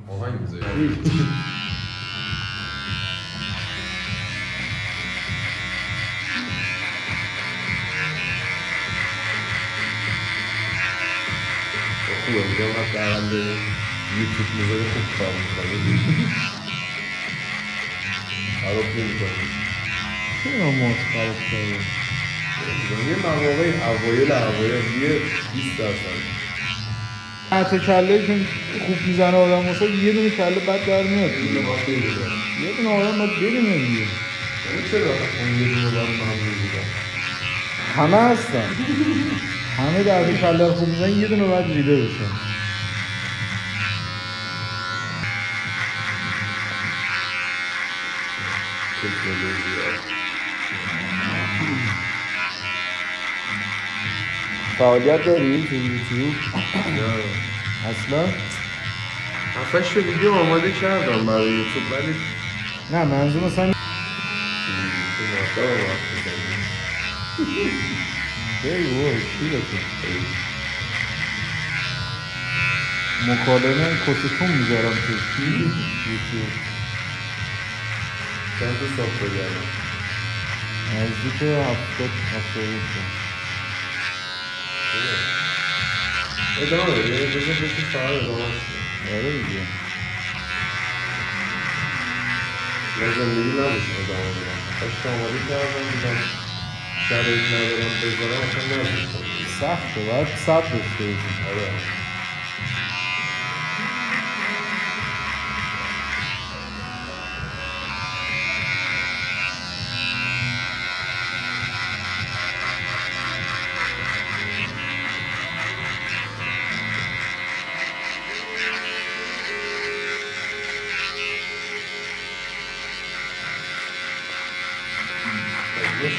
آهنگ میذاری؟ خوبه میگم وقت اقل یوتیوب میذاری خوب کار میکنی خراب نمیکنی چرا موت خراب کرده؟ یه مواقعی اوایل یه 20%. حتی کله که خوب میزنه آدم واسه یه دونه کله بد در میاد اینو باید بگیره یه دونه آدم باید ببینه دیگه یعنی چرا اون یه دونه باید ممنون بودن همه هستن همه در کله رو خوب میزنن یه دونه باید ریده بشه تکنولوژی فعالیت داری تو یوتیوب؟ نه اصلا؟ هفتش ویدیو آماده کردم برای یوتیوب ولی نه منظور مثلا تو مادر رو باید بزنیم بری بای چی بکن مکالمه کتتون میذارم تو یوتیوب چند تا صاف بگردم نزدیک 70 ادامه بده یعنی بزن بشی فقط ادامه آره دیگه من زندگی نداشت ادامه بدم هفتش آماده کردم دیدم شرایط ندارم بذارم اصلا نمی‌کنم سخته باید صبر داشته باشی آره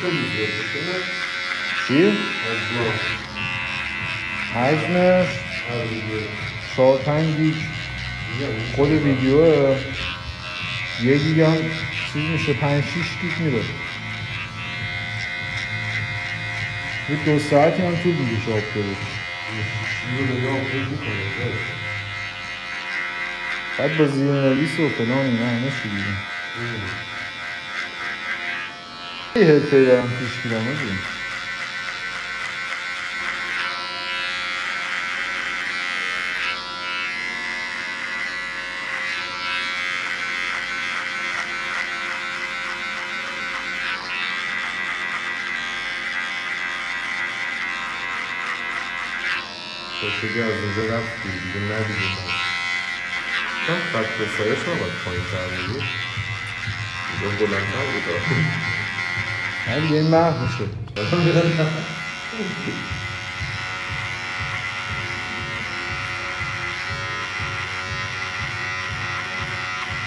خیلی زیاد بکنه چی؟ حجما حجمش هر ویدیو 4-5 گیگ خود ویدیوه 1 گیگ هم چیز میشه 5-6 گیگ میره یه 2 ساعتی هم طول میگه شاب کنه اینو دیگه آپلود میکنه بعد با زیرنویس و فلان اینا همه چی دیگه یه حرفه‌ای دارم پیش میرم آجی شدی از اونجا رفتی دیگه ندیدیم من خط رسایش نباید پایین تر بودی دیگه بلندتر بود نه دیگه این محو میشه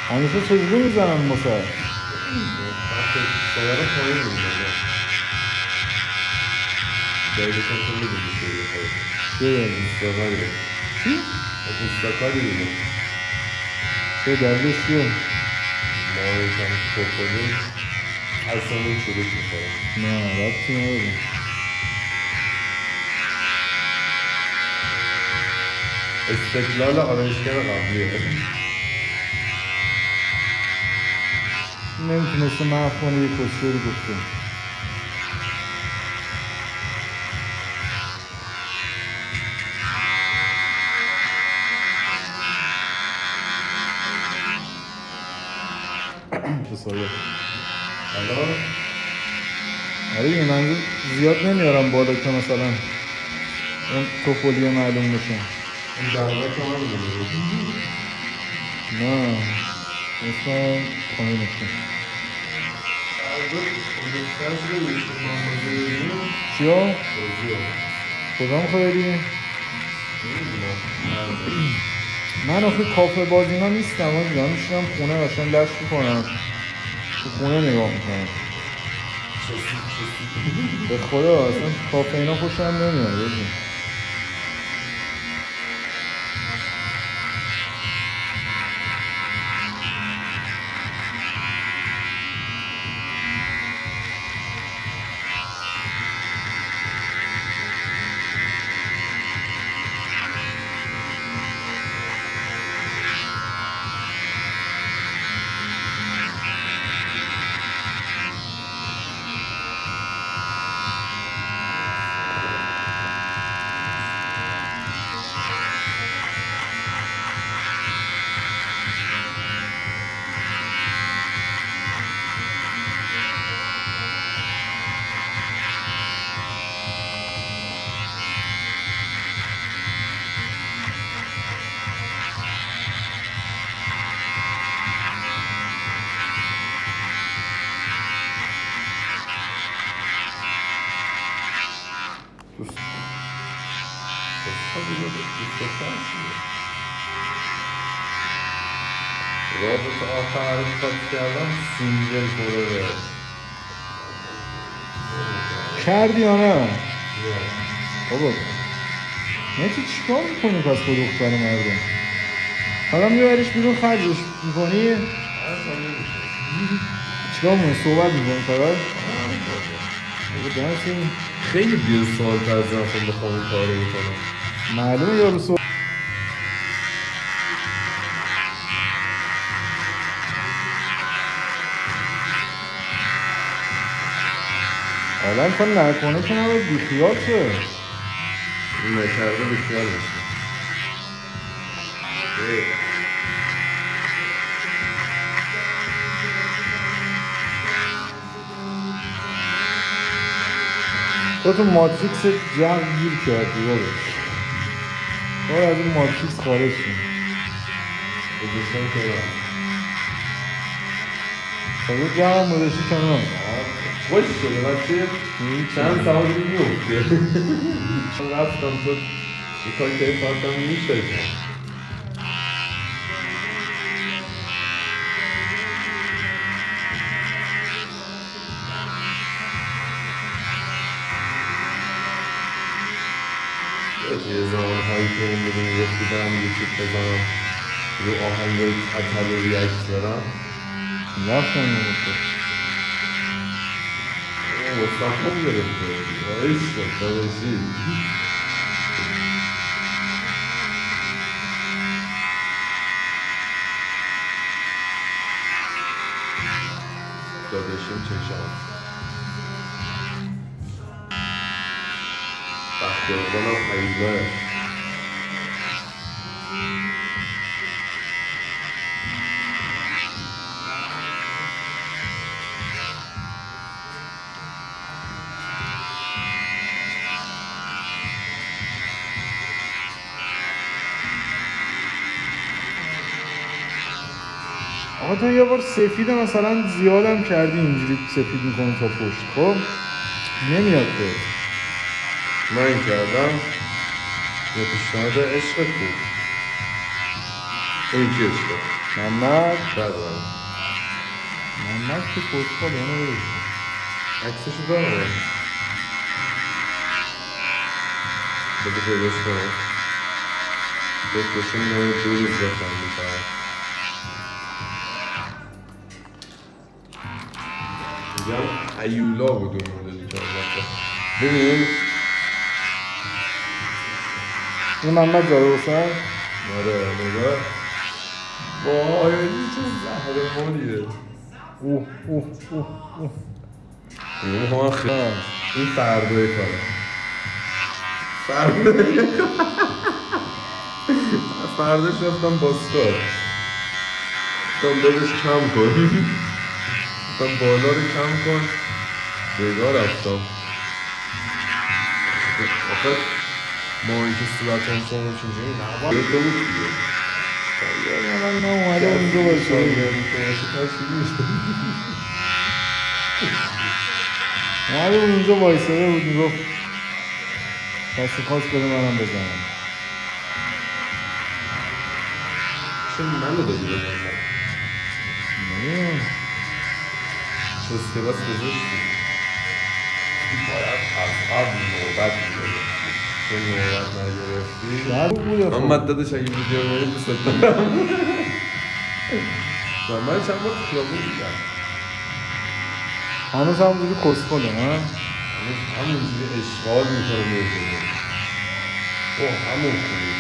همیشه چجوری میزنن مساعد خط سایه پایین بود دایدشون تو میدونی که یه خواهد چه داری؟ مستقالی چی؟ مستقالی دیگه چه دلیلش چیه؟ ما یکم توپلی اصلا شروع میکنه نه ربطی نداره استقلال آرایشگر قبلیه نمیتونسته محو کنه یه کسیه رو گفته چه سایه الان آره دیگه منظور زیاد نمیارم بالا که مثلا اون توپولیه معلوم بشه این درمه که من میدونی نه اسم پایین کن چیا؟ کدام خیلی؟ من آخه کافه بازینا نیستم آجا میشنم خونه قشنگ لش میکنم تو خونه نگاه میکنم به خدا اصلا کافه اینا خوشم نمیاد آجا رابط آخر حرکت کردم سینگل فوره کردی یا نه؟ بابا نتی چیکار میکنی پس با دختر مردم؟ حالا میبریش بیرون خرجش میکنی؟ چیکار میکنی؟ صحبت میکنی فقط؟ بابا دنسیم خیلی بیر سوال پذیرم خود بخوام این کار رو بکنم. معلومه یارو صحبت حالا تا نکنه که نباید بیخیال شه. نکرده بسیار میشه. تو ماتریکس جمع گیر کردی داداش. باید از این ماتریکس خارج شیم. بودشتم کنم. خب جمع هم بودشی کنم. خوش شده بچه چند سوال میفته. رفتم تو این کار که کارتم میشه. یه زمان هایی که این بودیم گفتی برم یوتیوب بزنم رو آهنگای اتل و ریاکت برم رفتم نگفته مستقیم گرفته عشق داداشی داداشیم چشم بخت اقبالم حیبه آقا تو یه بار سفید مثلا زیادم کردی اینجوری سفید میکنه تا پشت خب نمیاد تو من کردم یه پیشنهاد عشق بود اون کی عشق محمد بردارم محمد که پشتخال اونو بگید عکسشو دارم بده پیداش کنم بکشم نمه 2 روز بخوام میکنم میگم ایولا بود اون مدلی که آمده ببین این محمد جاره بسن آره نگاه وای این چه زهرمانیه اوه این ما خیلی این فردای کاره فردای کاره فرداش رفتم باسکار گفتم دادش کم کن گفتم بالا رو کم کن بگاه رفتم آخه ماهی که صورت هم سامون چونجایی نباید یه تو بود دیگه من اومده اونجا باشه اومده اونجا بایستاده بود میگفت کسی خواست بده منم بزنم چون منو دادی بزنم نمیدونم چون اسکلاس گذاشتی باید از قبل نوبت میگرفتی چون نوبت نگرفتی در بوده خب محمد دادش اگه ویدیو رو دوست دارم و من چند بار خیابون دیدم هنوز همونجوری کسخاله نه؟ همونجوری اشغال میکنه میکنه اوه همون خوبی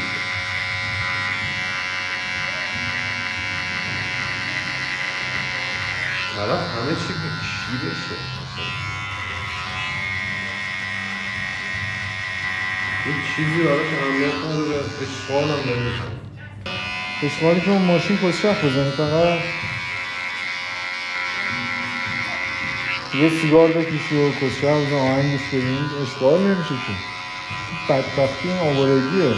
طرف همه چی به کی بشه یه چیزی براش اهمیت نداره اشغال هم نمیکنه اشغالی که اون ماشین کسشخ بزنی فقط یه سیگار بکشی و کسشخ بزن آهنگ گوش بدین اشغال نمیشه که بدبختی این آوارگیه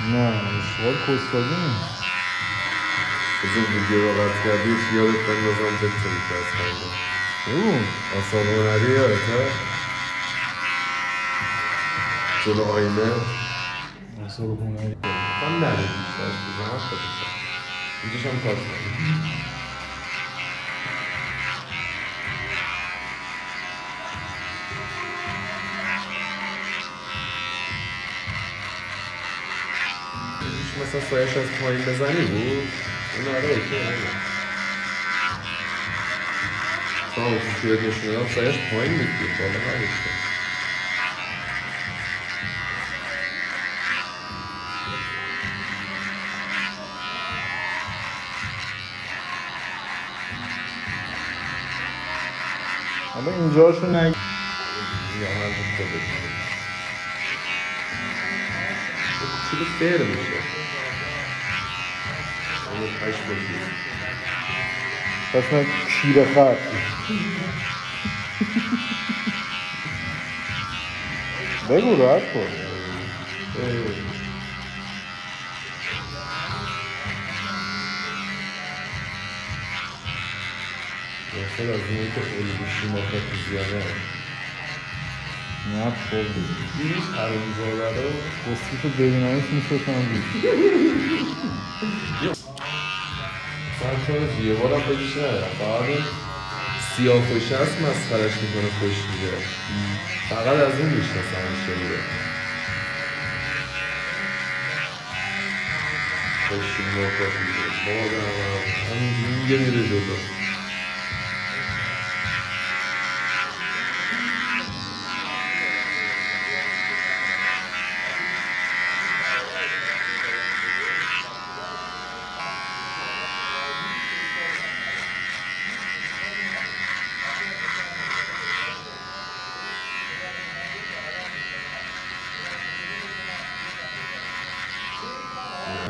نه اشغال کسخالی نیست از اون ویدیو رو قطع کردی یادت بندازم بکنی که از خنده بگو آثار هنری یادته؟ جلو آینه آثار هنری هم نره بیشترش بزنم خودشم اینجاش هم کار کنم مثلا سایش از پایین بزنی بود اون آره اوکی نگه تا اون که نشون دادم سایش پایین بود که بالا نبود حالا اینجاشو نگی یا من بود تو بکنم چیلی فیر میشه اونو پش بگیر پس من کیر خط بگو راحت کن مثلا از اینه که الگوشی مافاتیزیانه نه خوب دیش حرومزاده رو دستی تو ببینمش میشتم بود سرکارش یه بارم بگیش ندارم فقط این سیاه خوشه هست مسخرش میکنه خوش میده فقط از اون میشناسمش شده خوشی مافاتیزه مادرم همینجوری میگه میره جلو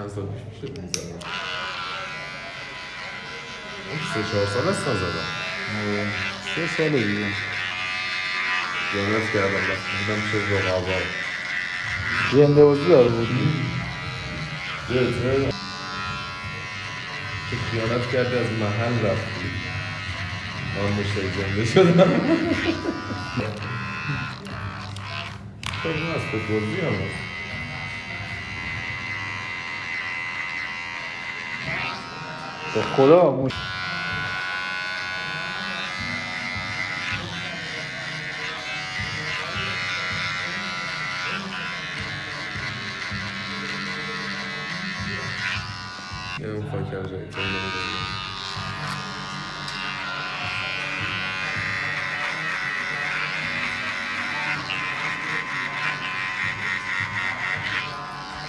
چند سال پیش میشه میزنم اون 3-4 سال هست نزدم 3 سال دیگه یانت کردم وقتی بودم چه رقابا زنده بازی داره بودی جزه تو خیانت کردی از محل رفتی من مشتری زنده شدم خب این از فتبازی هم هست به خدا یه اون فاکر جایی تو نمیدونی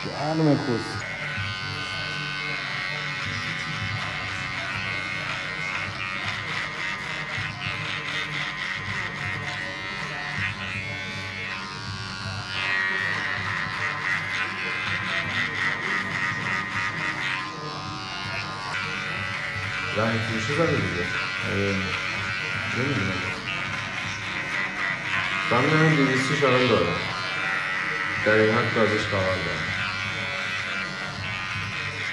جانم کس رنگ فروشی زده دیگه نمیدونم من همین 200 الان دارم در این حد ازش خبر دارم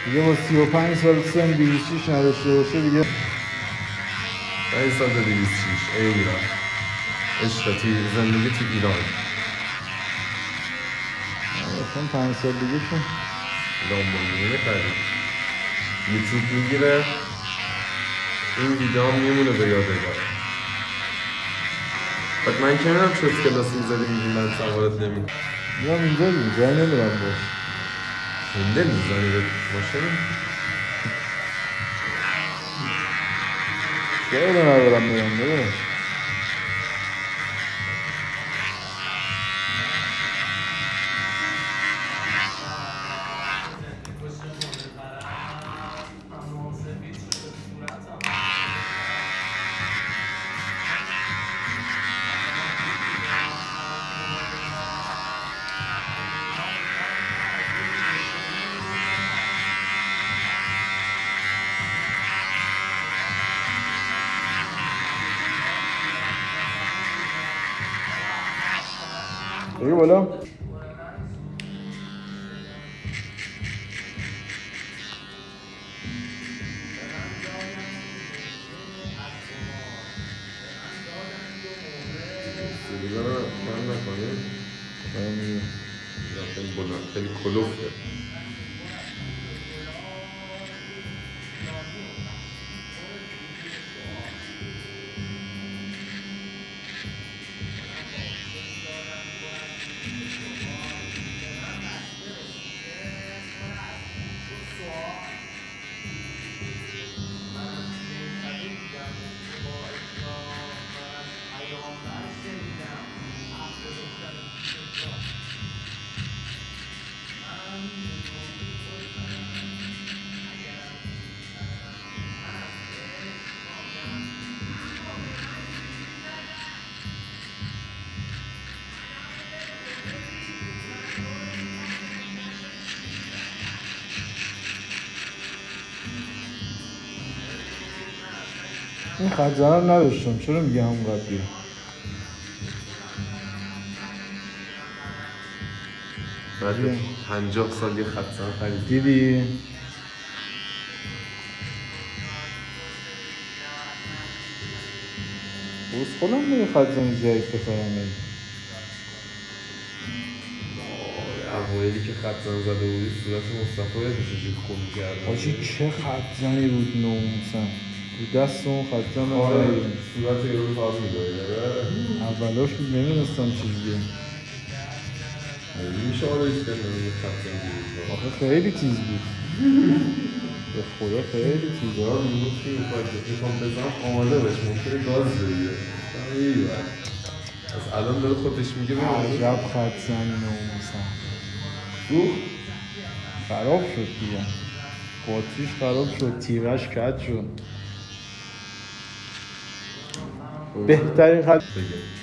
دیگه با 35 سال سن 206 نداشته باشه دیگه من این سال 206 ای ایران عشق توی زندگی تو ایران چون 5 سال دیگه چون لامبورگینی خرید یوتیوب میگیره این ویدیو هم میمونه به یادگار بعد من که میدونم چه اسکلاسی میزدی میگی من سوارت نمیکنم میام اینجا دیگه جایی نمیرم باش هنده میزنی به ماشین جایی رو ندارم میرم داداش بگو بالا کم نکنیم. دارم میگم خیلی بلند، خیلی کلوفته. این خط زنم نداشتم، چرا میگه همونقدر بیا؟ بعد 50 سال یه خط زن خرید. دیدی؟ بوز خودم میگه خط زن ضعیف بخرم بایی. اوایلی که خط زن زده بودی صورت مصطفی یادشه چی خون کرده. حاجی چه خط زنی بود ناموسن. رو دست اون خط زن آره نزدیم. صورت یه رو تاز میداری. اولاش نمیدونستم چجوریه. میشه آرایش کنه یه خط زن بود. آخه خیلی تیز بود. به خدا خیلی تیز بود. دارم میگفت که میخوام بزنم آماده باش ممکنه گاز بگیره. ایوه. از الان داره خودش میگه عجب خط زنی ناموسن. خراب شد دیگه. باتریش خراب شد، تیغش کج شد. بهترین خط بگه.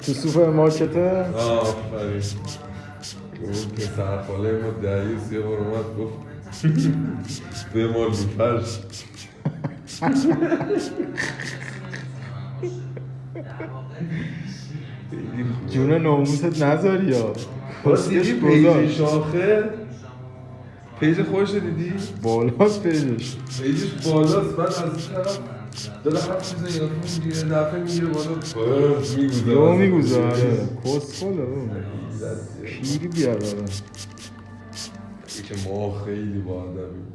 تو سوپرمارکته؟ آفرین. اون پسر خاله ما دریوس یه بار اومد گفت بمال رو فرش. جون ناموست نذاری یا دیدی پیج شاخه؟ پیج خوش دیدی؟ بالاست پیجش. پیجش بالاست بعد از این طرف داره حرف میزنه یه دفعه میگیره بالا میگذاره کسخاله پیری بیاره که ما خیلی با آدمیم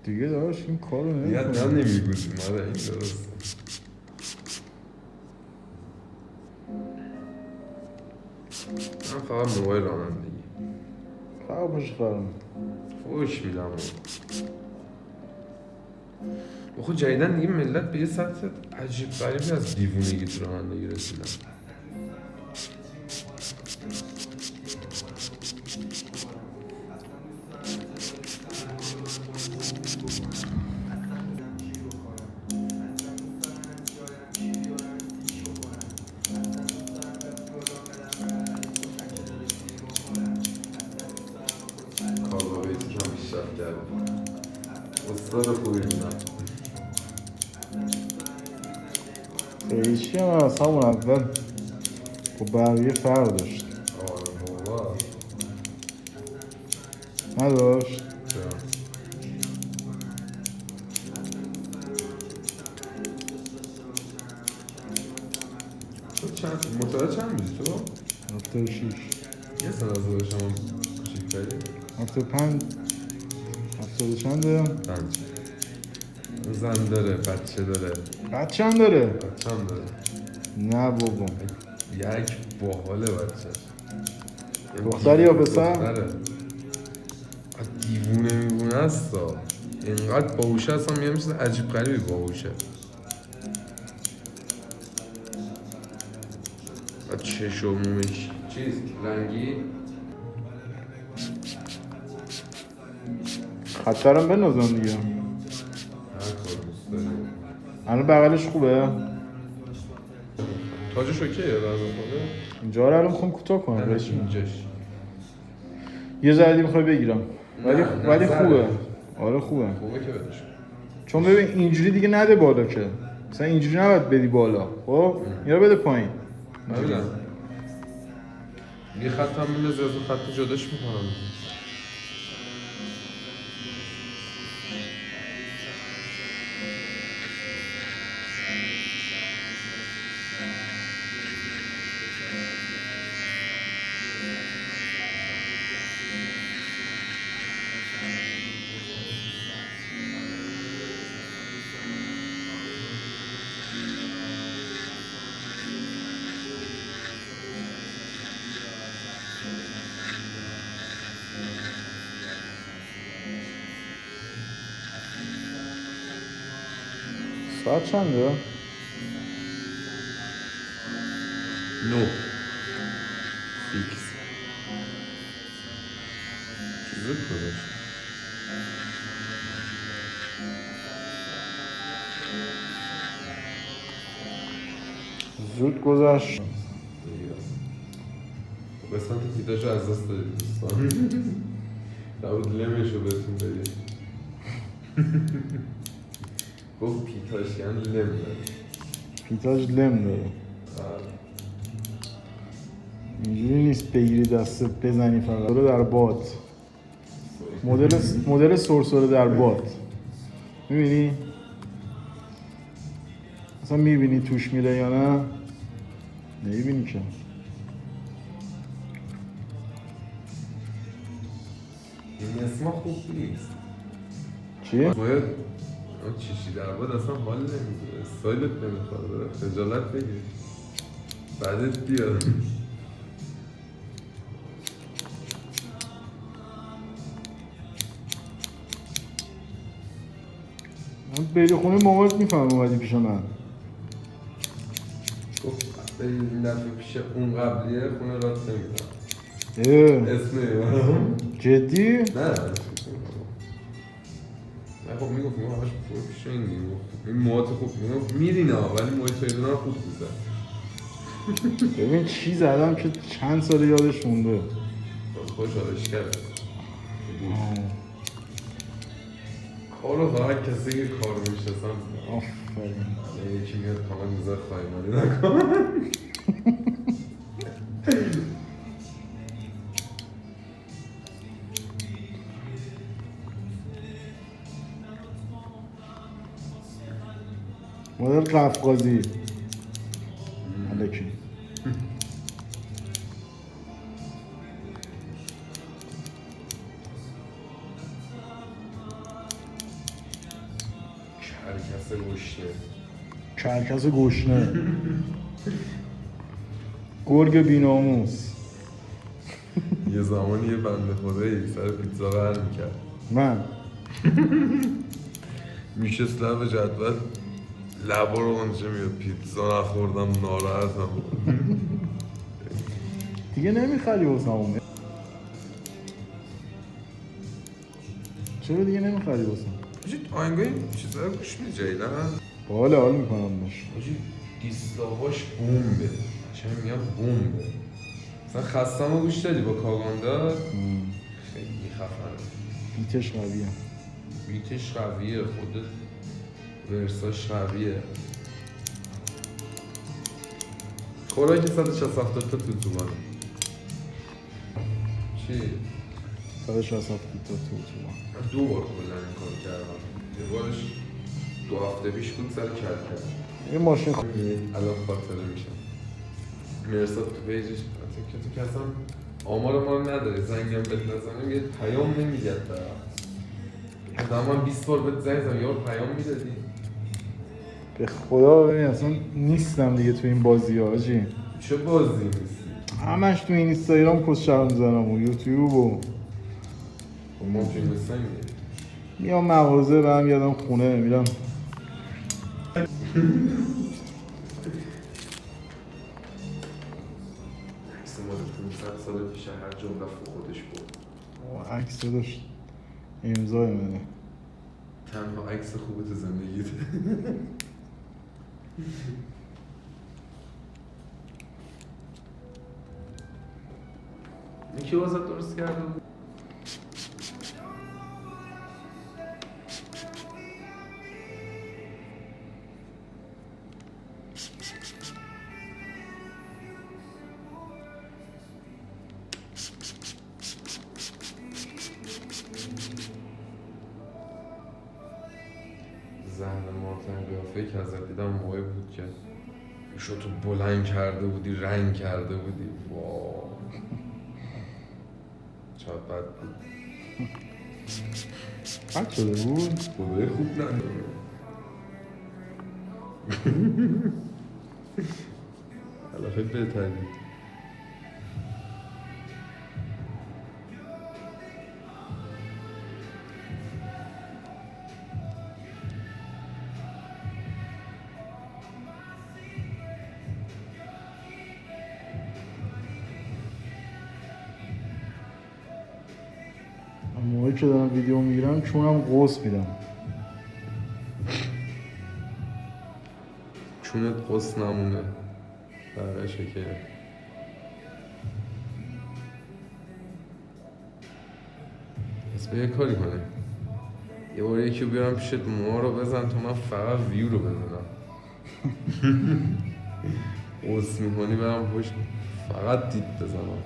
دیگه داشت این کارو نیت نمیکنه. نمیگوزیم آره این درست. من فقط موبایل رانندگی فقط باشه خرم فوش میدم خود جدیدن دیگه ملت به یه سطح عجیب غریبی از دیوونگی تو رانندگی رسیدن. کار بیتش هم پیشرفت کرده. استاد خوبی میدم. ایشی هم از همون اول با بقیه فرق داشت. آره بابا نداشت؟ متولد چند بودی تو؟ 76 یه سن از داداشم کوچیک‌تری؟ 75 70 چنده؟ 5 زن داره، بچه داره. بچه هم داره؟ بچه هم داره. نه بابا. یک باحاله بچه. دختری یا پسر؟ دختره. دیوونه است دا. اینقدر باهوشه هستم میگم چیز عجیب غریبی باهوشه. چشم و مومش چیز رنگی. خطرم بنازم دیگه. هر کار دوست داری. الان بغلش خوبه؟ تاجش اوکیه لازم کنه؟ اینجا رو الان میخوام کوتاه کنم. نه اینجاش یه ذره میخوای بگیرم. ولی خوبه. آره خوبه. خوبه که بدش. چون ببین اینجوری دیگه نده بالا که. مثلا اینجوری نباید بدی بالا. خب یا بده پایین. ببینم. یه خط هم میندازی از اون خط جداش میکنم. ساعت چنده؟ 9 فیکس چیزی کداش زود گذشت. قسمت پیتاشو از دست دادید دوستان. داود لمشو بهتون بدید. گفت پیتاش یعنی لم داره. پیتاش لم داره. اینجوری نیست بگیری دستت بزنی فقط. سرسره در باد. مدل سرسره در باد. میبینی؟ اصلا میبینی توش میره یا نه؟ نمیبینی که. این اسما خوب نیست. چی؟ باید چیشی در باد اصلا حال نمیده. استایلت نمیخواد. خجالت بگیر. بعدت بیاد. بری خونه مامات میفهم اومدی پیش من. گفت بری این دفعه پیش اون قبلیه خونه رات نمیدم. اسم نمیدم. جدی؟ نه خب میگفت همش پیش این میگفت این موهات خوب میگفت میرین ها ولی موهای تویدون ها خوب بوده. ببین چی زدم که چند سال یادش مونده. خوشحالش کرد. کارو فقط کسی که کارو میشناسم. آفرین. یکی میاد کامل میزد خواهیمانی نکن. مدل قفقازی الکی. کرکس گوشته. کرکس گوشنه. گرگ بیناموس. یه زمانی یه بنده خدایی سر پیتزا قهر میکرد. من میشست لب جدول لبا رو اونجا میاد پیتزا نخوردم ناراحتم. دیگه نمیخری واسمون. چرا دیگه نمیخری واسم؟ آجی آهنگای چیزا رو گوش میدی جدیدن؟ باحال حال میکنم باش. آجی دیسلاواش بومبه. چه میگم بومبه. مثلا خستم رو گوش دادی با کاگاندا؟ خیلی خفنه. بیتش قویه. بیتش قویه خودت ورساش قویه. خوراک 167 تا توتومانه. چی؟ 167 تا توتومان. من 2 بار کلا این کار کردم. یه بارش 2 هفته پیش بود سر کرد. این ماشین الان خاطره میشم. مرساد تو پیجش تو که اصلا آمار ما رو نداری زنگم بهت نزنم یه پیام نمیگه طرف. من 20 بار بهت زنگ زدم یارو پیام میدادی. به خدا ببین اصلا نیستم دیگه تو این بازی ها حاجی. چه بازی نیستی؟ همش تو این اینستاگرام پست شب میزنم و یوتیوب و ما فیلم بستنگی میام مغازه برمیگردم خونه میرم. عکس مال 500 سال پیش هر جا رفت خودش بود. عکس داشت امضای منه. تنها عکس خوبه تو زندگیت. این کی واسه درست کرده بود؟ زهر مارتن قیافه‌ای که ازت دیدم موقعی بود که شو تو بلند کرده بودی، رنگ کرده بودی. واو چقدر بد بود. بد شده بود؟ خدای خوب نداره. حالا خیلی بهتری. موقعی که دارم ویدیو میگیرم چونم قوس میدم. چونت قص نمونه بقیه شکره. پس به یه کاری کنه یه بار یکی رو بیارم پیشت موها رو بزن تو من فقط ویو رو بزنم. قص میکنی برم پشت فقط دید بزنم.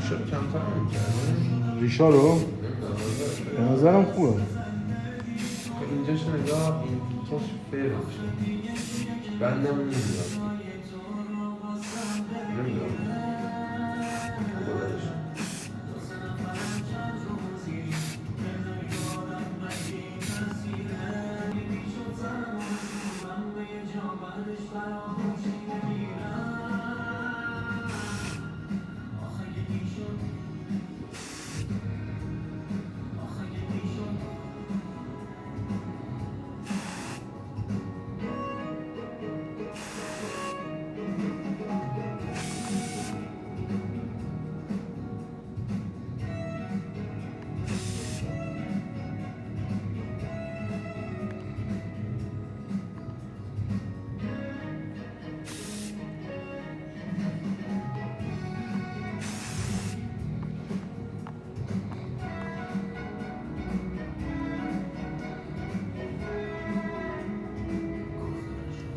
شد کمتر نمی‌کرده ریشا رو به نظرم خوبه. اینجاش نگاه این کش فیر میشه بندم نمیدونم خدایش